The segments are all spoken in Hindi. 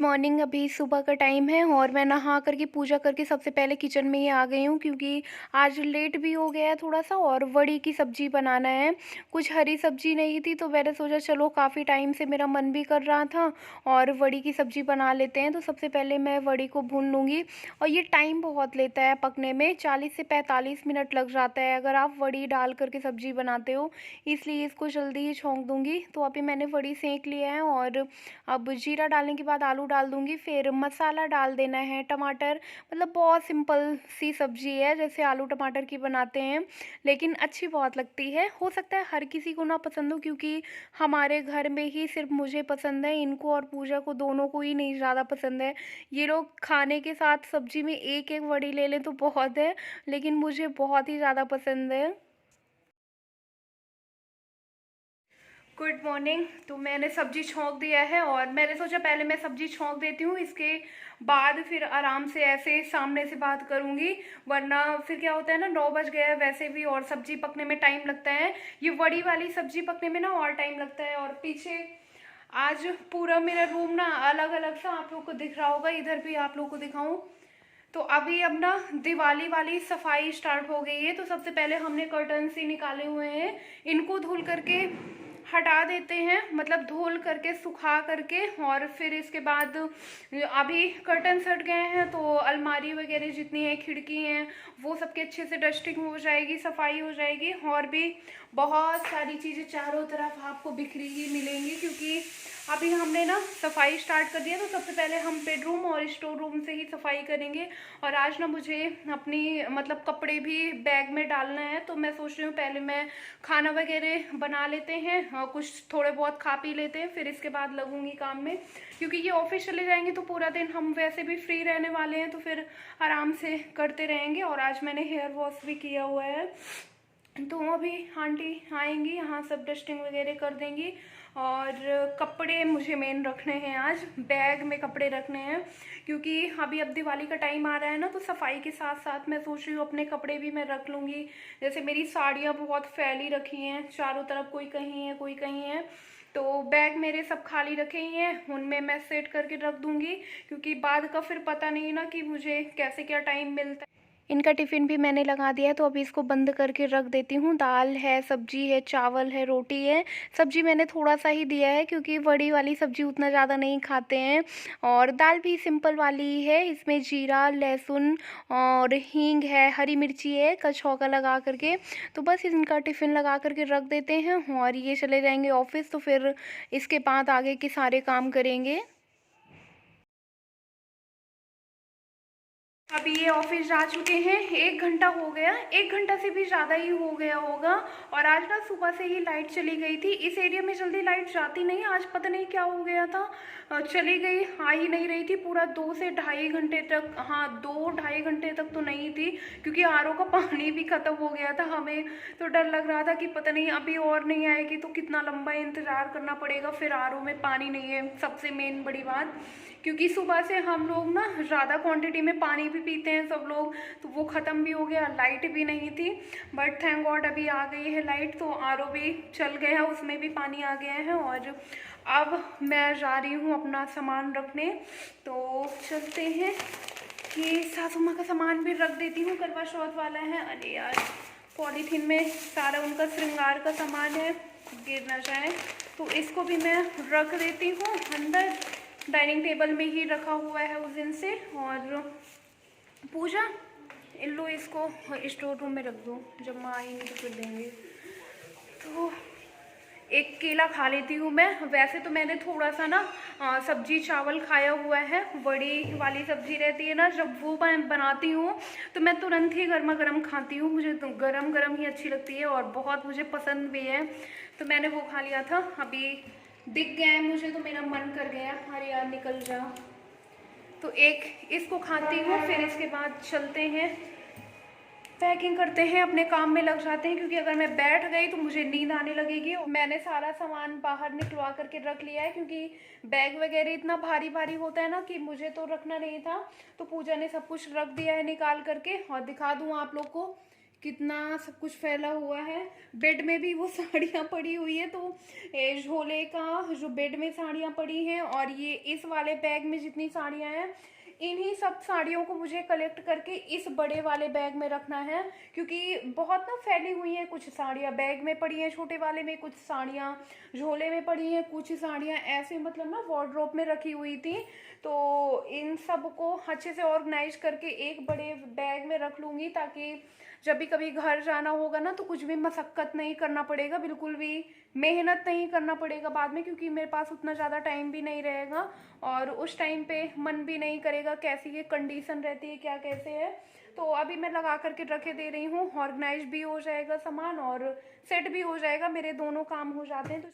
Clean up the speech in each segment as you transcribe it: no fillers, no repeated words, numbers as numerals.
मॉर्निंग। अभी सुबह का टाइम है और मैं नहा करके पूजा करके सबसे पहले किचन में ही आ गई हूँ, क्योंकि आज लेट भी हो गया है थोड़ा सा और वड़ी की सब्ज़ी बनाना है। कुछ हरी सब्ज़ी नहीं थी तो मैंने सोचा चलो काफ़ी टाइम से मेरा मन भी कर रहा था और वड़ी की सब्ज़ी बना लेते हैं। तो सबसे पहले मैं वड़ी को भून लूँगी और ये टाइम बहुत लेता है पकने में, 40 से 45 मिनट लग जाता है अगर आप वड़ी डाल करके सब्ज़ी बनाते हो, इसलिए इसको जल्दी ही छौंक दूँगी। तो अभी मैंने वड़ी सेंक लिया है और अब जीरा डालने के बाद आलू डाल दूँगी, फिर मसाला डाल देना है, टमाटर। मतलब बहुत सिंपल सी सब्ज़ी है जैसे आलू टमाटर की बनाते हैं, लेकिन अच्छी बहुत लगती है। हो सकता है हर किसी को ना पसंद हो, क्योंकि हमारे घर में ही सिर्फ मुझे पसंद है, इनको और पूजा को दोनों को ही नहीं ज़्यादा पसंद है। ये लोग खाने के साथ सब्ज़ी में एक एक वड़ी ले लें तो बहुत है, लेकिन मुझे बहुत ही ज़्यादा पसंद है। Good morning. तो मैंने सब्जी छौंक दिया है और मैंने सोचा पहले मैं सब्जी छौंक देती हूँ, इसके बाद फिर आराम से ऐसे सामने से बात करूँगी, वरना फिर क्या होता है ना, 9 बज गया है वैसे भी और सब्जी पकने में टाइम लगता है। ये वड़ी वाली सब्जी पकने में ना और टाइम लगता है। और पीछे आज पूरा मेरा रूम ना अलग अलग सा आप लोग को दिख रहा होगा, इधर भी आप लोग को दिखाऊं तो अभी अब ना दिवाली वाली सफाई स्टार्ट हो गई है। तो सबसे पहले हमने कर्टन्स ही निकाले हुए हैं, इनको धुल करके हटा देते हैं, मतलब धुल करके सुखा करके। और फिर इसके बाद अभी कर्टन्स हट गए हैं तो अलमारी वगैरह जितनी है, खिड़की हैं, वो सबके अच्छे से डस्टिंग हो जाएगी, सफाई हो जाएगी। और भी बहुत सारी चीज़ें चारों तरफ आपको बिखरी ही मिलेंगी, क्योंकि अभी हमने ना सफाई स्टार्ट कर दिया। तो सबसे पहले हम बेडरूम और स्टोर रूम से ही सफाई करेंगे। और आज ना मुझे अपनी मतलब कपड़े भी बैग में डालना है, तो मैं सोच रही हूँ पहले मैं खाना वगैरह बना लेते हैं और कुछ थोड़े बहुत खा पी लेते हैं, फिर इसके बाद लगूंगी काम में। क्योंकि ये ऑफिस चले जाएंगे तो पूरा दिन हम वैसे भी फ्री रहने वाले हैं, तो फिर आराम से करते रहेंगे। और आज मैंने हेयर वॉश भी किया हुआ है, तो अभी आंटी आएंगी, यहाँ सब डस्टिंग वगैरह कर देंगी। और कपड़े मुझे मेन रखने हैं, आज बैग में कपड़े रखने हैं, क्योंकि अभी अब दिवाली का टाइम आ रहा है ना, तो सफाई के साथ साथ मैं सोच रही हूँ अपने कपड़े भी मैं रख लूँगी। जैसे मेरी साड़ियाँ बहुत फैली रखी हैं चारों तरफ, कोई कहीं है कोई कहीं है, तो बैग मेरे सब खाली रखे ही हैं, उनमें मैं सेट करके रख दूँगी। क्योंकि बाद का फिर पता नहीं ना कि मुझे कैसे क्या टाइम मिलता है। इनका टिफ़िन भी मैंने लगा दिया है, तो अभी इसको बंद करके रख देती हूँ। दाल है, सब्जी है, चावल है, रोटी है। सब्जी मैंने थोड़ा सा ही दिया है, क्योंकि वड़ी वाली सब्जी उतना ज़्यादा नहीं खाते हैं। और दाल भी सिंपल वाली ही है, इसमें जीरा, लहसुन और हींग है, हरी मिर्ची है, कछौका लगा करके। तो बस इनका टिफ़िन लगा करके रख देते हैं और ये चले जाएंगे ऑफिस, तो फिर इसके बाद आगे के सारे काम करेंगे। अभी ये ऑफिस जा चुके हैं, 1 घंटा हो गया, 1 घंटा से भी ज़्यादा ही हो गया होगा। और आज ना सुबह से ही लाइट चली गई थी, इस एरिया में जल्दी लाइट जाती नहीं, आज पता नहीं क्या हो गया था, चली गई, आ ही नहीं रही थी पूरा 2 से ढाई घंटे तक। हाँ, 2 ढाई घंटे तक तो नहीं थी, क्योंकि आरओ का पानी भी ख़त्म हो गया था। हमें तो डर लग रहा था कि पता नहीं अभी और नहीं आएगी तो कितना लंबा इंतज़ार करना पड़ेगा, फिर आरओ में पानी नहीं है, सबसे मेन बड़ी बात। क्योंकि सुबह से हम लोग ना ज़्यादा क्वांटिटी में पानी भी पीते हैं सब लोग, तो वो ख़त्म भी हो गया, लाइट भी नहीं थी। बट थैंक गॉड अभी आ गई है लाइट, तो आरओ भी चल गया, उसमें भी पानी आ गया है। और अब मैं जा रही हूँ अपना सामान रखने, तो चलते हैं कि सासू माँ का सामान भी रख देती हूँ, करवा चौथ वाला है। अरे यार, पॉलीथीन में सारा उनका श्रृंगार का सामान है, गिर ना जाए, तो इसको भी मैं रख देती हूँ अंदर। डाइनिंग टेबल में ही रखा हुआ है उस दिन से। और पूजा, लो इसको स्टोर रूम में रख दो, जब माँ आएंगी तो फिर देंगे। तो एक केला खा लेती हूँ मैं। वैसे तो मैंने थोड़ा सा ना सब्जी चावल खाया हुआ है, बड़ी वाली सब्जी रहती है ना, जब वो मैं बनाती हूँ तो मैं तुरंत ही गर्मा गर्म खाती हूँ, मुझे तो गरम गरम ही अच्छी लगती है और बहुत मुझे पसंद भी है। तो मैंने वो खा लिया था, अभी दिख गया है मुझे तो मेरा मन कर गया, अरे यार निकल जा। तो एक इसको खाती हूँ, फिर इसके बाद चलते हैं, पैकिंग करते हैं, अपने काम में लग जाते हैं। क्योंकि अगर मैं बैठ गई तो मुझे नींद आने लगेगी। मैंने सारा सामान बाहर निकलवा करके रख लिया है, क्योंकि बैग वगैरह इतना भारी भारी होता है ना कि मुझे तो रखना नहीं था। तो पूजा ने सब कुछ रख दिया है निकाल करके। और दिखा दूँ आप लोग को कितना सब कुछ फैला हुआ है। बेड में भी वो साड़ियाँ पड़ी हुई है, तो झोले का जो बेड में साड़ियाँ पड़ी हैं, और ये इस वाले बैग में जितनी साड़ियाँ हैं, इन्हीं सब साड़ियों को मुझे कलेक्ट करके इस बड़े वाले बैग में रखना है। क्योंकि बहुत ना फैली हुई हैं, कुछ साड़ियाँ बैग में पड़ी हैं छोटे वाले में, कुछ साड़ियाँ झोले में पड़ी हैं, कुछ साड़ियाँ ऐसे मतलब ना वार्डरोब में रखी हुई थी। तो इन सब को अच्छे से ऑर्गेनाइज करके एक बड़े बैग में रख लूँगी, ताकि जब भी कभी घर जाना होगा ना तो कुछ भी मशक्क़त नहीं करना पड़ेगा, बिल्कुल भी मेहनत नहीं करना पड़ेगा बाद में, क्योंकि मेरे पास उतना ज़्यादा टाइम भी नहीं रहेगा और उस टाइम पे मन भी नहीं करेगा। कैसी ये कंडीशन रहती है, क्या कैसे है। तो अभी मैं लगा करके रखे दे रही हूँ, ऑर्गेनाइज भी हो जाएगा सामान और सेट भी हो जाएगा, मेरे दोनों काम हो जाते हैं। तो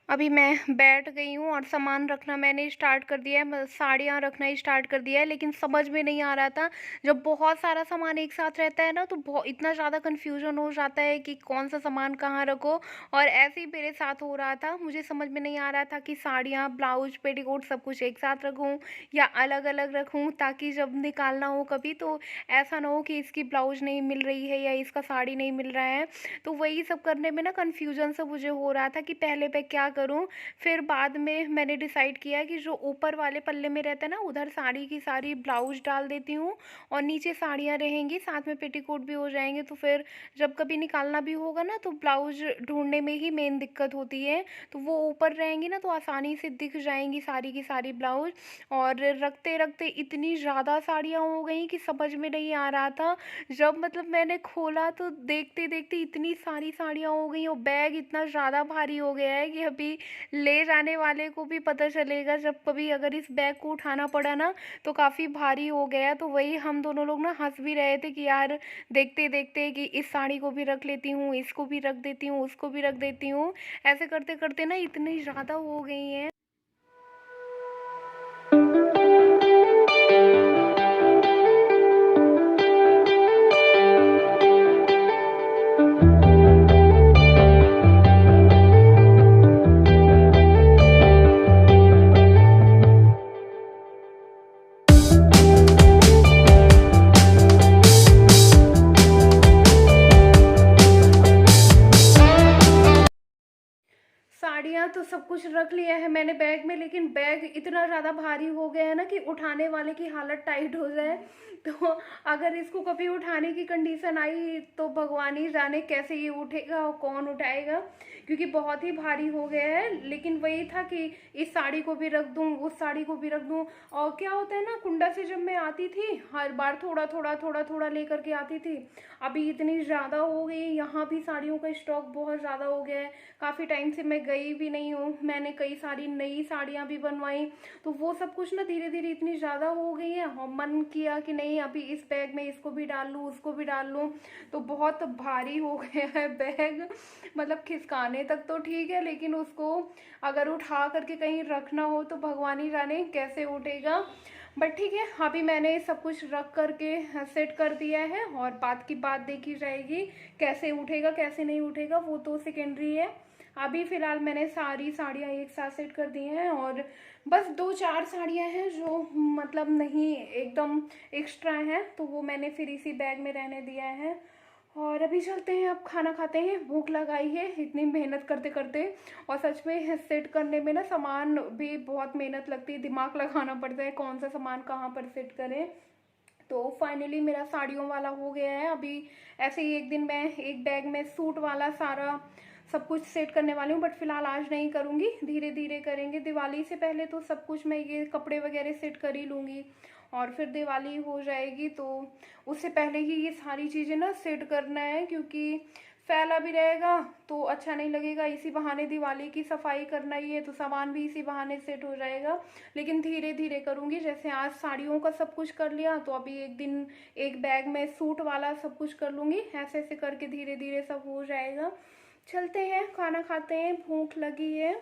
अभी मैं बैठ गई हूँ और सामान रखना मैंने स्टार्ट कर दिया है, साड़ियाँ रखना स्टार्ट कर दिया है। लेकिन समझ में नहीं आ रहा था, जब बहुत सारा सामान एक साथ रहता है ना तो बहुत इतना ज़्यादा कन्फ्यूजन हो जाता है कि कौन सा सामान कहाँ रखो। और ऐसे ही मेरे साथ हो रहा था, मुझे समझ में नहीं आ रहा था कि साड़ियाँ, ब्लाउज, पेटीकोट सब कुछ एक साथ रखूँ या अलग अलग रखूँ, ताकि जब निकालना हो कभी तो ऐसा ना हो कि इसकी ब्लाउज नहीं मिल रही है या इसका साड़ी नहीं मिल रहा है। तो वही सब करने में ना कन्फ्यूजन से मुझे हो रहा था कि पहले मैं क्या करूं। फिर बाद में मैंने डिसाइड किया कि जो ऊपर वाले पल्ले में रहता है ना, उधर साड़ी की सारी ब्लाउज डाल देती हूँ और नीचे साड़ियाँ रहेंगी, साथ में पेटीकोट भी हो जाएंगे। तो फिर जब कभी निकालना भी होगा ना तो ब्लाउज ढूंढने में ही मेन दिक्कत होती है, तो वो ऊपर रहेंगी ना तो आसानी से दिख जाएंगी सारी की सारी ब्लाउज। और रखते रखते इतनी ज़्यादा साड़ियाँ हो गई कि समझ में नहीं आ रहा था। जब मतलब मैंने खोला तो देखते देखते इतनी सारी साड़ियाँ हो गई और बैग इतना ज़्यादा भारी हो गया है कि अभी ले जाने वाले को भी पता चलेगा जब कभी अगर इस बैग को उठाना पड़ा ना तो काफ़ी भारी हो गया। तो वही हम दोनों लोग ना हंस भी रहे थे कि यार देखते देखते कि इस साड़ी को भी रख लेती हूँ, इसको भी रख देती हूँ, उसको भी रख देती हूँ, ऐसे करते करते ना इतनी ज़्यादा हो गई हैं। साड़ियाँ तो सब कुछ रख लिया है मैंने बैग में, लेकिन बैग इतना ज़्यादा भारी हो गया है ना कि उठाने वाले की हालत टाइट हो जाए। तो अगर इसको कभी उठाने की कंडीशन आई तो भगवान ही जाने कैसे ये उठेगा और कौन उठाएगा, क्योंकि बहुत ही भारी हो गया है। लेकिन वही था कि इस साड़ी को भी रख दूँ, उस साड़ी को भी रख दूँ। और क्या होता है ना, कुंडा से जब मैं आती थी हर बार थोड़ा थोड़ा थोड़ा थोड़ा लेकर के आती थी, अभी इतनी ज़्यादा हो गई, यहाँ भी साड़ियों का स्टॉक बहुत ज़्यादा हो गया है। काफ़ी टाइम से मैं गई भी नहीं हूँ, मैंने कई सारी नई साड़ियाँ भी बनवाई, तो वो सब कुछ ना धीरे धीरे इतनी ज़्यादा हो गई है और मन किया कि नहीं अभी इस बैग में इसको भी डाल लूँ, उसको भी डाल लूँ। तो बहुत भारी हो गया है बैग, मतलब खिसकाने तक तो ठीक है, लेकिन उसको अगर उठा करके कहीं रखना हो तो भगवान ही जाने कैसे उठेगा। बट ठीक है, अभी मैंने सब कुछ रख करके सेट कर दिया है और बात की बात देखी जाएगी, कैसे उठेगा कैसे नहीं उठेगा वो तो सेकेंडरी है। अभी फ़िलहाल मैंने सारी साड़ियाँ एक साथ सेट कर दी हैं और बस दो चार साड़ियाँ हैं जो मतलब नहीं एकदम एक्स्ट्रा हैं, तो वो मैंने फिर इसी बैग में रहने दिया है। और अभी चलते हैं, अब खाना खाते हैं, भूख लगाई है इतनी मेहनत करते करते। और सच में सेट करने में ना सामान भी बहुत मेहनत लगती है, दिमाग लगाना पड़ता है कौन सा सामान कहाँ पर सेट करें। तो फाइनली मेरा साड़ियों वाला हो गया है। अभी ऐसे ही एक दिन मैं एक बैग में सूट वाला सारा सब कुछ सेट करने वाली हूँ, बट फिलहाल आज नहीं करूँगी, धीरे धीरे करेंगे। दिवाली से पहले तो सब कुछ मैं ये कपड़े वगैरह सेट कर ही लूँगी और फिर दिवाली हो जाएगी तो उससे पहले ही ये सारी चीज़ें ना सेट करना है, क्योंकि फैला भी रहेगा तो अच्छा नहीं लगेगा। इसी बहाने दिवाली की सफाई करना ही है तो सामान भी इसी बहाने सेट हो जाएगा, लेकिन धीरे धीरे करूँगी। जैसे आज साड़ियों का सब कुछ कर लिया तो अभी एक दिन एक बैग में सूट वाला सब कुछ कर लूँगी, ऐसे ऐसे करके धीरे धीरे सब हो जाएगा। चलते हैं, खाना खाते हैं, भूख लगी है।